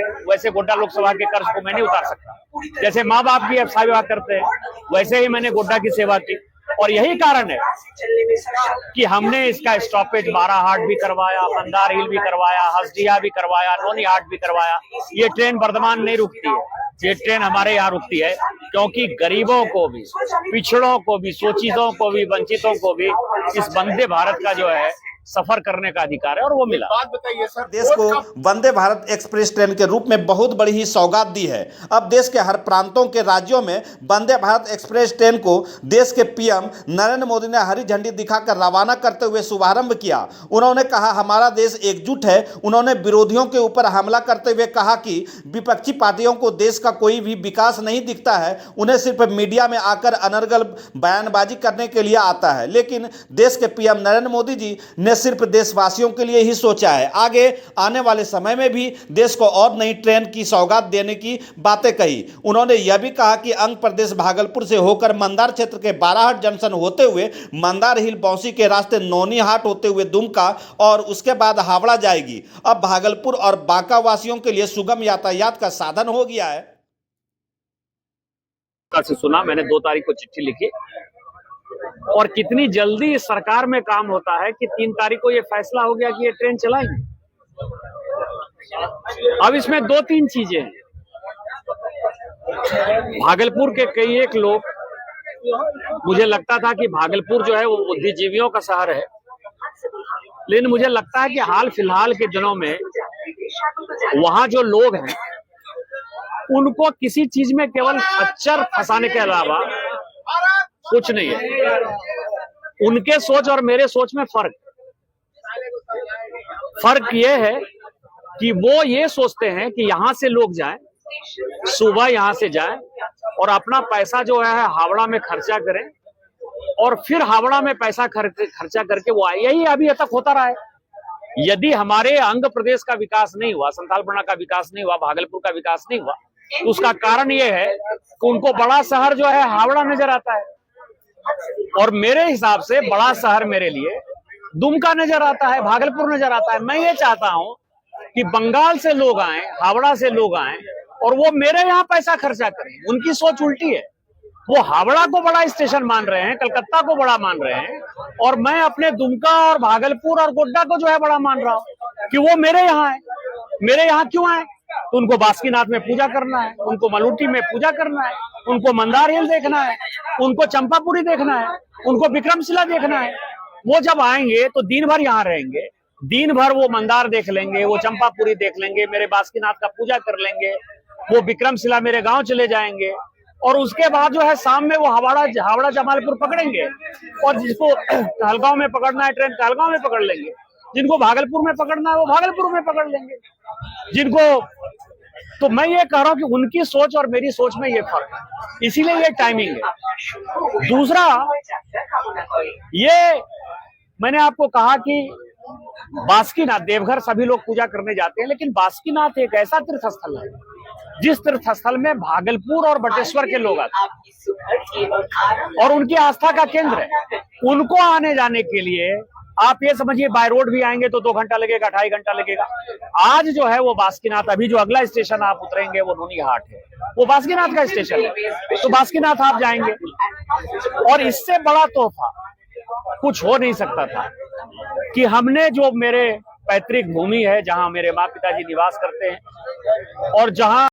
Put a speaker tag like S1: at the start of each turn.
S1: सकते, वैसे गोड्डा लोकसभा के कर्ज को मैं नहीं उतार सकता। जैसे माँ बाप की सेवा करते हैं, वैसे ही मैंने गोड्डा की सेवा की। और यही कारण है कि हमने इसका स्टॉपेज बाराहाट भी करवाया, मंदार हिल भी करवाया, हसदिया भी करवाया, नोनी हाट भी करवाया। ये ट्रेन बर्धमान नहीं रुकती है, ये ट्रेन हमारे यहाँ रुकती है, क्योंकि गरीबों को भी, पिछड़ों को भी, शोषितों को भी, वंचितों को भी इस वंदे भारत का जो है सफर करने का अधिकार है, और वो मिला।
S2: बात बताइए सर,
S3: देश को वंदे भारत एक्सप्रेस ट्रेन के रूप में बहुत बड़ी ही सौगात दी है। अब देश के हर प्रांतों के राज्यों में वंदे भारत एक्सप्रेस ट्रेन को देश के पीएम नरेंद्र मोदी ने हरी झंडी दिखाकर रवाना करते हुए शुभारंभ किया। उन्होंने कहा हमारा देश एकजुट है। उन्होंने विरोधियों के ऊपर हमला करते हुए कहा कि विपक्षी पार्टियों को देश का कोई भी विकास नहीं दिखता है, उन्हें सिर्फ मीडिया में आकर अनर्गल बयानबाजी करने के लिए आता है। लेकिन देश के पीएम नरेंद्र मोदी जी ने सिर्फ देशवासियों के लिए ही सोचा है। आगे आने वाले समय में भी देश को और नई ट्रेन की सौगात देने की बातें कही। उन्होंने यह भी कहा कि अंग प्रदेश भागलपुर से होकर मंदार क्षेत्र के बाराहाट जंक्शन होते हुए मंदार हिल बौंसी के रास्ते नौनी हाट होते हुए दुमका और उसके बाद हावड़ा जाएगी। अब भागलपुर और बांका वासियों के लिए सुगम यातायात का साधन हो गया है।
S1: से सुना, मैंने 2 तारीख को चिट्ठी लिखी, और कितनी जल्दी इस सरकार में काम होता है कि 3 तारीख को ये फैसला हो गया कि ये ट्रेन चलाएंगे। अब इसमें 2-3 चीजें हैं। भागलपुर के कई एक लोग, मुझे लगता था कि भागलपुर जो है वो बुद्धिजीवियों का शहर है, लेकिन मुझे लगता है कि हाल फिलहाल के दिनों में वहां जो लोग हैं उनको किसी चीज में केवल खच्चर फंसाने के अलावा कुछ नहीं है। उनके सोच और मेरे सोच में फर्क ये है कि वो ये सोचते हैं कि यहां से लोग जाएं, सुबह यहां से जाएं और अपना पैसा जो है हावड़ा में खर्चा करें, और फिर हावड़ा में पैसा खर्चा करके वो आए। यही अभी तक होता रहा है। यदि हमारे अंग प्रदेश का विकास नहीं हुआ, संथालपना का विकास नहीं हुआ, भागलपुर का विकास नहीं हुआ, तो उसका कारण ये है कि उनको बड़ा शहर जो है हावड़ा नजर आता है, और मेरे हिसाब से बड़ा शहर मेरे लिए दुमका नजर आता है, भागलपुर नजर आता है। मैं ये चाहता हूं कि बंगाल से लोग आए, हावड़ा से लोग आए, और वो मेरे यहाँ पैसा खर्चा करें। उनकी सोच उल्टी है। वो हावड़ा को बड़ा स्टेशन मान रहे हैं, कलकत्ता को बड़ा मान रहे हैं, और मैं अपने दुमका और भागलपुर और गोड्डा को जो है बड़ा मान रहा हूं कि वो मेरे यहाँ है। मेरे यहाँ क्यों आए? तो उनको बासुकीनाथ में पूजा करना है, उनको मलूटी में पूजा करना है, उनको मंदार हिल देखना है, उनको चंपापुरी देखना है, उनको विक्रमशिला देखना है। वो जब आएंगे तो दिन भर यहाँ रहेंगे, दिन भर वो मंदार देख लेंगे, वो चंपापुरी देख लेंगे, मेरे बासुकीनाथ का पूजा कर लेंगे, वो विक्रमशिला मेरे गांव चले जाएंगे, और उसके बाद जो है शाम में वो हावड़ा जमालपुर पकड़ेंगे, और जिसको कहलगांव में पकड़ना है ट्रेन कहलगांव में पकड़ लेंगे, जिनको भागलपुर में पकड़ना है वो भागलपुर में पकड़ लेंगे, जिनको। तो मैं ये कह रहा हूं कि उनकी सोच और मेरी सोच में ये फर्क है, इसीलिए ये टाइमिंग है। दूसरा, ये मैंने आपको कहा कि बासुकीनाथ, देवघर सभी लोग पूजा करने जाते हैं, लेकिन बासुकीनाथ एक ऐसा तीर्थ स्थल है जिस तीर्थ स्थल में भागलपुर और बटेश्वर के लोग आते हैं और उनकी आस्था का केंद्र है। उनको आने जाने के लिए आप ये समझिए बाय रोड भी आएंगे तो 2 घंटा लगेगा, 2.5 घंटा लगेगा। आज जो है वो बासुकीनाथ, अभी जो अगला स्टेशन आप उतरेंगे वो नोनी हाट है, वो बासुकीनाथ का स्टेशन है, तो बासुकीनाथ आप जाएंगे। और इससे बड़ा तोहफा कुछ हो नहीं सकता था कि हमने जो मेरे पैतृक भूमि है, जहां मेरे माँ पिताजी निवास करते हैं और जहां